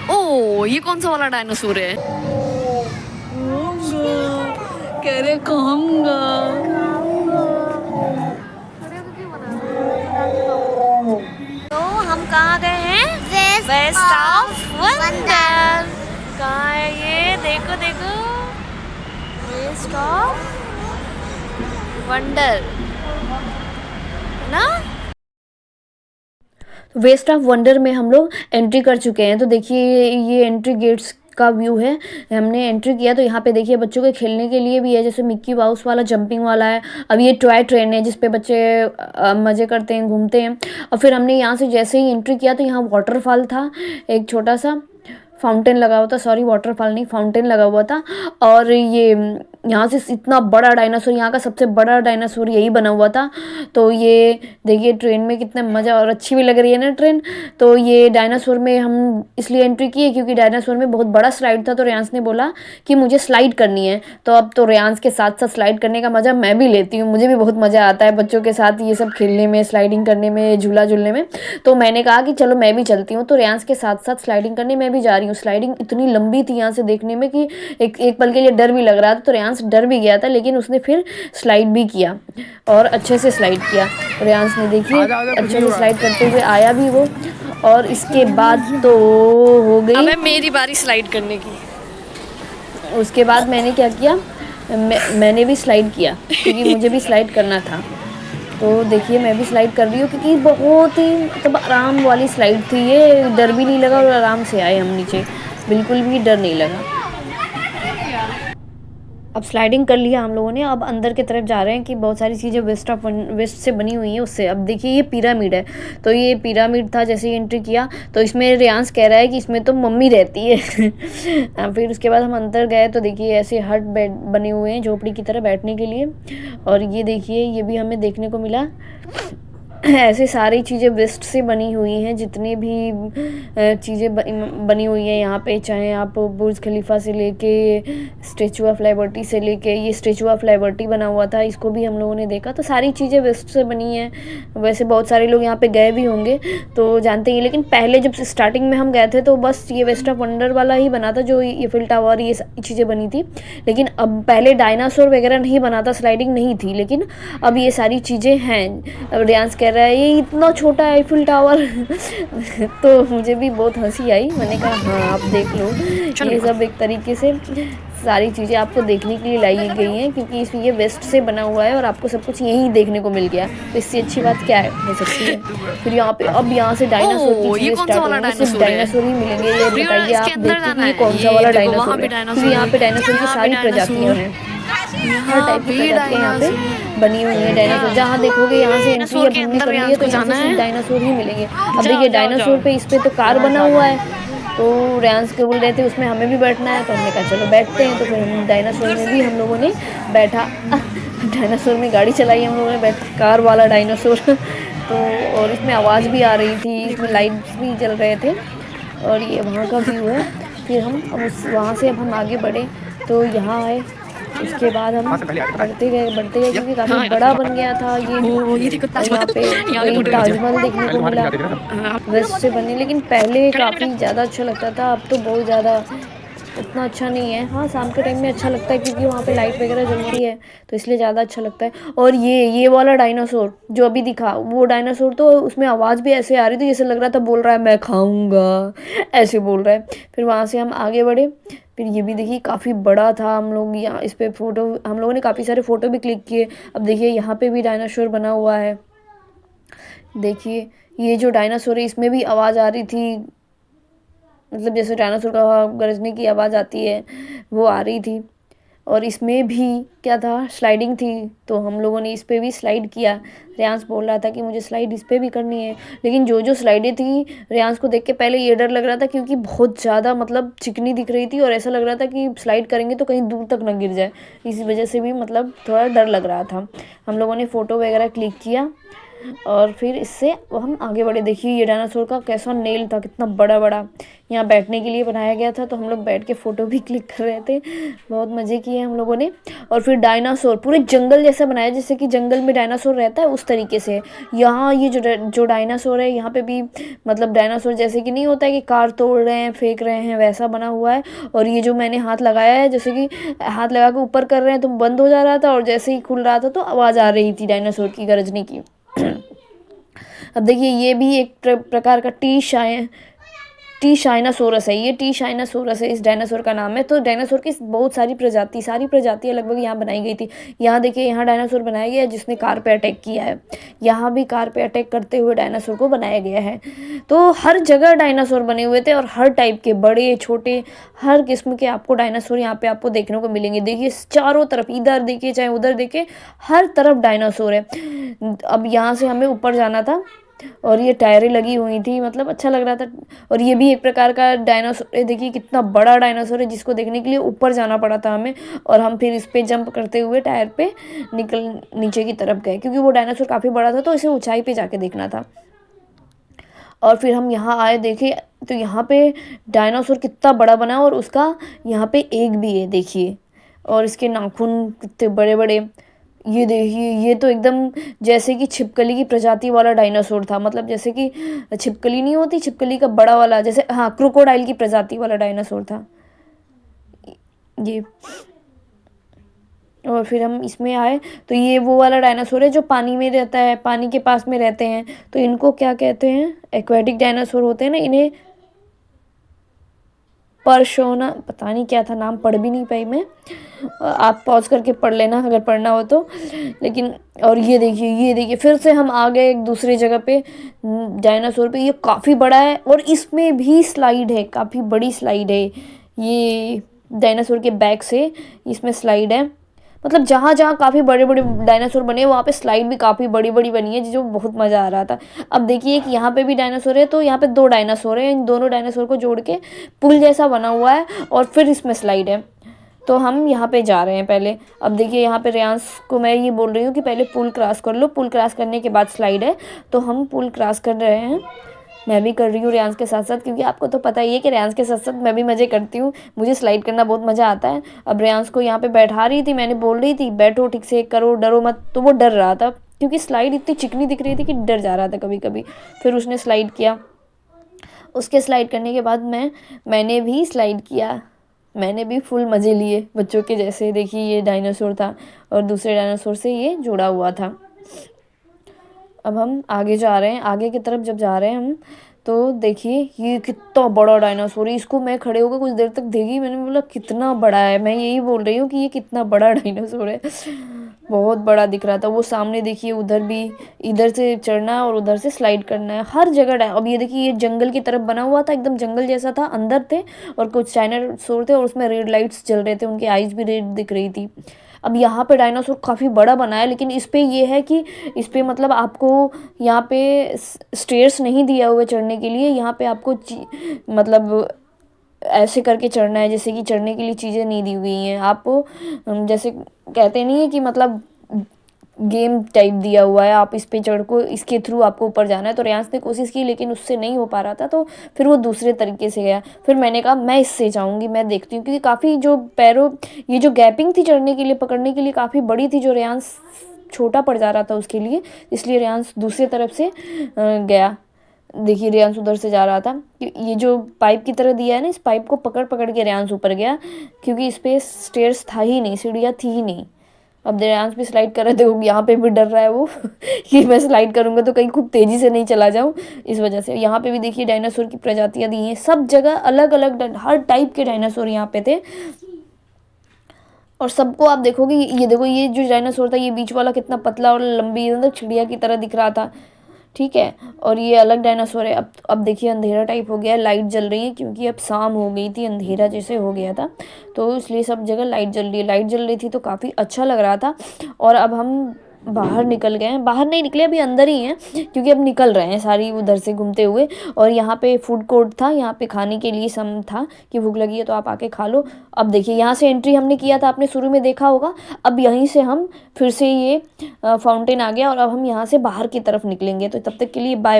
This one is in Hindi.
ओ ये कौन सा वाला डायनासोर है? कह रहे कहूँगा। तो हम कहाँ गए हैं? Waste of Wonder. कहाँ है ये? देखो देखो, वेस्ट ऑफ वंडर ना। वेस्ट ऑफ वंडर में हम लोग एंट्री कर चुके हैं। तो देखिए ये एंट्री गेट्स का व्यू है। हमने एंट्री किया तो यहाँ पे देखिए बच्चों के खेलने के लिए भी है, जैसे मिक्की माउस वाला जंपिंग वाला है। अब ये टॉय ट्रेन है जिस पे बच्चे मज़े करते हैं, घूमते हैं। और फिर हमने यहाँ से जैसे ही एंट्री किया तो यहाँ वाटरफॉल था, एक छोटा सा फाउंटेन लगा हुआ था, सॉरी वाटरफॉल नहीं फाउंटेन लगा हुआ था। और ये यहाँ से इतना बड़ा डायनासोर, यहाँ का सबसे बड़ा डायनासोर यही बना हुआ था। तो ये देखिए ट्रेन में कितना मज़ा, और अच्छी भी लग रही है ना ट्रेन। तो ये डायनासोर में हम इसलिए एंट्री की है क्योंकि डायनासोर में बहुत बड़ा स्लाइड था। तो रेयांश ने बोला कि मुझे स्लाइड करनी है। तो अब तो रेयांश के साथ साथ स्लाइड करने का मज़ा मैं भी लेती हूँ, मुझे भी बहुत मज़ा आता है बच्चों के साथ ये सब खेलने में, स्लाइडिंग करने में, झूला झूलने में। तो मैंने कहा कि चलो मैं भी चलती हूँ। तो रेयांश के साथ साथ स्लाइडिंग करने मैं भी जा रही हूँ। स्लाइडिंग इतनी लंबी थी यहाँ से देखने में कि एक पल के लिए डर भी लग रहा था। तो रेयांश डर भी गया था, लेकिन उसने फिर स्लाइड भी किया और अच्छे से स्लाइड किया। रेयांश ने देखिए अच्छे से स्लाइड करते हुए आया भी वो। और इसके बाद तो हो गई अब मेरी बारी स्लाइड करने की। उसके बाद मैंने क्या किया, मैंने भी स्लाइड किया क्योंकि मुझे भी स्लाइड करना था। तो देखिए मैं भी स्लाइड कर रही हूँ क्योंकि बहुत ही मतलब आराम वाली स्लाइड थी ये, डर भी नहीं लगा और आराम से आए हम नीचे, बिल्कुल भी डर नहीं लगा। अब स्लाइडिंग कर लिया हम लोगों ने, अब अंदर की तरफ जा रहे हैं कि बहुत सारी चीज़ें वेस्ट से बनी हुई हैं उससे। अब देखिए ये पिरामिड है। तो ये पिरामिड था, जैसे ही एंट्री किया तो इसमें रेयांश कह रहा है कि इसमें तो मम्मी रहती है। फिर उसके बाद हम अंदर गए तो देखिए ऐसे हट बेड बने हुए हैं झोपड़ी की तरह बैठने के लिए। और ये देखिए ये भी हमें देखने को मिला। ऐसे सारी चीज़ें वेस्ट से बनी हुई हैं, जितनी भी चीज़ें बनी हुई हैं यहाँ पे, चाहे आप बुर्ज खलीफा से लेके स्टेचू ऑफ लिबर्टी से लेके, ये स्टेचू ऑफ लिबर्टी बना हुआ था, इसको भी हम लोगों ने देखा। तो सारी चीज़ें वेस्ट से बनी हैं। वैसे बहुत सारे लोग यहाँ पे गए भी होंगे तो जानते ही, लेकिन पहले जब स्टार्टिंग में हम गए थे तो बस ये वेस्ट ऑफ वंडर वाला ही बना था, जो ईफिल टावर ये सारी चीज़ें बनी थी। लेकिन अब पहले डायनासोर वगैरह नहीं बना था, स्लाइडिंग नहीं थी, लेकिन अब ये सारी चीज़ें हैं। अब रेयांश कह रहा है ये इतना छोटा है ईफिल टावर। तो मुझे भी बहुत हंसी आई, मैंने कहा हाँ आप देख लो, ये सब एक तरीके से सारी चीज़ें आपको देखने के लिए लाई गई हैं क्योंकि इसमें ये वेस्ट से बना हुआ है और आपको सब कुछ यही देखने को मिल गया। तो इससे अच्छी बात क्या हो सकती है। फिर यहाँ पे अब यहाँ से डायनासोर की चीज़ें स्टार्ट होंगी, सिर्फ डायनासोर ही मिलेंगे। ये बताइए आप देखते कि ये कौन सा वाला डायनासोर है, क्योंकि यहाँ पे डायनासोर की सारी प्रजातियाँ हैं, हर टाइप की प्रजातियाँ यहाँ पे बनी हुई है डायनासोर। जहाँ देखोगे यहाँ से एंट्री अब हमने कर ली है तो यहाँ से सिर्फ डायनासोर ही मिलेंगे। अब देखिए डायनासोर पे इस पे तो कार बना हुआ है। तो रेयांश के बोल रहे थे उसमें हमें भी बैठना है, तो हमने कहा चलो बैठते हैं। तो फिर हम डायनासोर में भी हम लोगों ने बैठा। डायनासोर में गाड़ी चलाई हम लोगों ने बैठ, कार वाला डायनासोर। तो और इसमें आवाज़ भी आ रही थी, इसमें लाइट्स भी जल रहे थे। और ये वहाँ का व्यू है। फिर हम वहाँ से अब हम आगे बढ़े तो यहाँ आए। उसके बाद हम बढ़ते गए क्योंकि काफ़ी बड़ा बन गया था ये। यहाँ पे ताजमहल देखने को मिला वेस्ट से बने, लेकिन पहले काफ़ी ज़्यादा अच्छा लगता था, अब तो बहुत ज़्यादा उतना अच्छा नहीं है। हाँ शाम के टाइम में अच्छा लगता है क्योंकि वहाँ पे लाइट वगैरह जलती है तो इसलिए ज़्यादा अच्छा लगता है। और ये वाला डायनासोर जो अभी दिखा, वो डायनासोर तो उसमें आवाज़ भी ऐसे आ रही थी जैसे लग रहा था बोल रहा है मैं खाऊंगा, ऐसे बोल रहा है। फिर वहाँ से हम आगे बढ़े। फिर ये भी देखिए काफ़ी बड़ा था। हम लोग यहाँ इस पर फ़ोटो, हम लोगों ने काफ़ी सारे फ़ोटो भी क्लिक किए। अब देखिए यहाँ पे भी डायनासोर बना हुआ है। देखिए ये जो डायनासोर है इसमें भी आवाज़ आ रही थी, मतलब जैसे डायनासोर का गरजने की आवाज़ आती है वो आ रही थी। और इसमें भी क्या था, स्लाइडिंग थी, तो हम लोगों ने इस पर भी स्लाइड किया। रेयांश बोल रहा था कि मुझे स्लाइड इस पर भी करनी है, लेकिन जो स्लाइडें थी रेयांश को देख के पहले ये डर लग रहा था क्योंकि बहुत ज़्यादा मतलब चिकनी दिख रही थी और ऐसा लग रहा था कि स्लाइड करेंगे तो कहीं दूर तक ना गिर जाए। इसी वजह से भी मतलब थोड़ा डर लग रहा था। हम लोगों ने फ़ोटो वगैरह क्लिक किया और फिर इससे हम आगे बढ़े। देखिए ये डायनासोर का कैसा नेल था, कितना बड़ा बड़ा। यहाँ बैठने के लिए बनाया गया था, तो हम लोग बैठ के फ़ोटो भी क्लिक कर रहे थे। बहुत मज़े किए हम लोगों ने। और फिर डायनासोर पूरे जंगल जैसा बनाया, जैसे कि जंगल में डायनासोर रहता है उस तरीके से। यहाँ ये जो डायनासोर है, यहाँ पे भी मतलब डायनासोर जैसे कि नहीं होता है कि कार तोड़ रहे हैं, फेंक रहे हैं, वैसा बना हुआ है। और ये जो मैंने हाथ लगाया है, जैसे कि हाथ लगा के ऊपर कर रहे हैं तो बंद हो जा रहा था, और जैसे ही खुल रहा था तो आवाज़ आ रही थी डायनासोर की गरजने की। अब देखिए ये भी एक प्रकार का टी शाइनासोरस है। ये टी शाइनासोरस है, इस डायनासोर का नाम है। तो डायनासोर की बहुत सारी प्रजातियां लगभग यहाँ बनाई गई थी। यहाँ देखिए, यहाँ डायनासोर बनाया गया है जिसने कार पे अटैक किया है। यहाँ भी कार पे अटैक करते हुए डायनासोर को बनाया गया है। तो हर जगह डायनासोर बने हुए थे, और हर टाइप के, बड़े छोटे, हर किस्म के आपको डायनासोर यहाँ पे आपको देखने को मिलेंगे। देखिए चारों तरफ, इधर देखिए चाहे उधर देखिए, हर तरफ डायनासोर है। अब यहाँ से हमें ऊपर जाना था, और ये टायरें लगी हुई थी, मतलब अच्छा लग रहा था। और ये भी एक प्रकार का डायनासोर है। देखिए कितना बड़ा डायनासोर है, जिसको देखने के लिए ऊपर जाना पड़ा था हमें। और हम फिर इस पे जंप करते हुए टायर पे निकल नीचे की तरफ गए, क्योंकि वो डायनासोर काफ़ी बड़ा था, तो इसे ऊंचाई पे जाके देखना था। और फिर हम यहाँ आए, देखे तो यहाँ पे डायनासोर कितना बड़ा बना, और उसका यहाँ पे एक भी है देखिए। और इसके नाखून कितने बड़े बड़े। ये देखिए, ये तो एकदम जैसे कि छिपकली की प्रजाति वाला डायनासोर था। मतलब जैसे कि छिपकली नहीं होती, छिपकली का बड़ा वाला, जैसे हाँ क्रोकोडाइल की प्रजाति वाला डायनासोर था ये। और फिर हम इसमें आए, तो ये वो वाला डायनासोर है जो पानी में रहता है, पानी के पास में रहते हैं। तो इनको क्या कहते हैं? एक्वेटिक डायनासोर होते हैं ना, इन्हें परशोना, पता नहीं क्या था नाम, पढ़ भी नहीं पाई मैं। आप पॉज करके पढ़ लेना अगर पढ़ना हो तो। लेकिन और ये देखिए फिर से हम आ गए एक दूसरी जगह पे, डायनासोर पे। ये काफ़ी बड़ा है, और इसमें भी स्लाइड है, काफ़ी बड़ी स्लाइड है। ये डायनासोर के बैक से इसमें स्लाइड है। मतलब जहाँ जहाँ काफ़ी बड़े बड़े डायनासोर बने, वहाँ पे स्लाइड भी काफ़ी बड़ी बड़ी बनी है, जो बहुत मज़ा आ रहा था। अब देखिए कि यहाँ पे भी डायनासोर है, तो यहाँ पे दो डायनासोर है। इन दोनों डायनासोर को जोड़ के पुल जैसा बना हुआ है, और फिर इसमें स्लाइड है। तो हम यहाँ पे जा रहे हैं पहले। अब देखिए यहाँ पे रेयांश को मैं ये बोल रही हूँ कि पहले पुल क्रॉस कर लो, पुल क्रॉस करने के बाद स्लाइड है। तो हम पुल क्रॉस कर रहे हैं, मैं भी कर रही हूँ रेयांश के साथ साथ, क्योंकि आपको तो पता ही है कि रेयांश के साथ साथ मैं भी मज़े करती हूँ। मुझे स्लाइड करना बहुत मज़ा आता है। अब रेयांश को यहाँ पे बैठा रही थी, मैंने बोल रही थी बैठो ठीक से, करो, डरो मत, तो वो डर रहा था, क्योंकि स्लाइड इतनी चिकनी दिख रही थी कि डर जा रहा था कभी कभी। फिर उसने स्लाइड किया। उसके स्लाइड करने के बाद मैंने भी स्लाइड किया। मैंने भी फुल मज़े लिए बच्चों के जैसे। देखिए ये डायनासोर था, और दूसरे डायनासोर से ये जुड़ा हुआ था। अब हम आगे जा रहे हैं, आगे की तरफ जब जा रहे हैं हम, तो देखिए ये कितना बड़ा डायनासोर है। इसको मैं खड़े होकर कुछ देर तक देखी, मैंने बोला कितना बड़ा है। मैं यही बोल रही हूँ कि ये कितना बड़ा डायनासोर है, बहुत बड़ा दिख रहा था। वो सामने देखिए, उधर भी, इधर से चढ़ना है और उधर से स्लाइड करना है, हर जगह। अब ये देखिए, ये जंगल की तरफ बना हुआ था, एकदम जंगल जैसा था, अंदर थे और कुछ डायनासोर थे, और उसमें रेड लाइट्स जल रहे थे, उनकी आइज भी रेड दिख रही थी। अब यहाँ पे डायनासोर काफ़ी बड़ा बना है, लेकिन इस पे ये है कि इस पे मतलब आपको यहाँ पे स्टेयर्स नहीं दिया हुआ चढ़ने के लिए। यहाँ पे आपको मतलब ऐसे करके चढ़ना है, जैसे कि चढ़ने के लिए चीज़ें नहीं दी हुई हैं आपको। जैसे कहते नहीं है कि मतलब गेम टाइप दिया हुआ है, आप इस पे चढ़ को इसके थ्रू आपको ऊपर जाना है। तो रेयांश ने कोशिश की, लेकिन उससे नहीं हो पा रहा था, तो फिर वो दूसरे तरीके से गया। फिर मैंने कहा मैं इससे जाऊँगी, मैं देखती हूँ, क्योंकि काफ़ी जो पैरों, ये जो गैपिंग थी चढ़ने के लिए, पकड़ने के लिए काफ़ी बड़ी थी, जो रेयांश छोटा पड़ जा रहा था उसके लिए। इसलिए रेयांश दूसरी तरफ से गया। देखिए रेयांश उधर से जा रहा था, ये जो पाइप की तरह दिया है ना, इस पाइप को पकड़ पकड़ के रेयांश ऊपर गया, क्योंकि इस पे स्टेयर्स था ही नहीं, सीढ़ियाँ थी ही नहीं। अब रेयांश भी स्लाइड कर रहे थे, यहाँ पे भी डर रहा है वो कि मैं स्लाइड करूँगा तो कहीं खूब तेज़ी से नहीं चला जाऊँ, इस वजह से। यहाँ पे भी देखिए डायनासोर की प्रजातियाँ दी हैं, सब जगह अलग अलग हर टाइप के डायनासोर यहाँ पे थे। और सबको आप देखोगे, ये देखो, ये जो डायनासोर था, ये बीच वाला कितना पतला और लंबी, मतलब चिड़िया की तरह दिख रहा था, ठीक है। और ये अलग डायनासोर है। अब देखिए अंधेरा टाइप हो गया है, लाइट जल रही है, क्योंकि अब शाम हो गई थी, अंधेरा जैसे हो गया था, तो इसलिए सब जगह लाइट जल रही है। लाइट जल रही थी तो काफ़ी अच्छा लग रहा था। और अब हम बाहर निकल गए हैं, बाहर नहीं निकले अभी अंदर ही हैं, क्योंकि अब निकल रहे हैं सारी उधर से घूमते हुए। और यहाँ पे फूड कोर्ट था, यहाँ पे खाने के लिए सम था कि भूख लगी है तो आप आके खा लो। अब देखिए यहाँ से एंट्री हमने किया था, आपने शुरू में देखा होगा। अब यहीं से हम फिर से ये फाउंटेन आ गया और अब हम यहाँ से बाहर की तरफ निकलेंगे। तो तब तक के लिए बाय।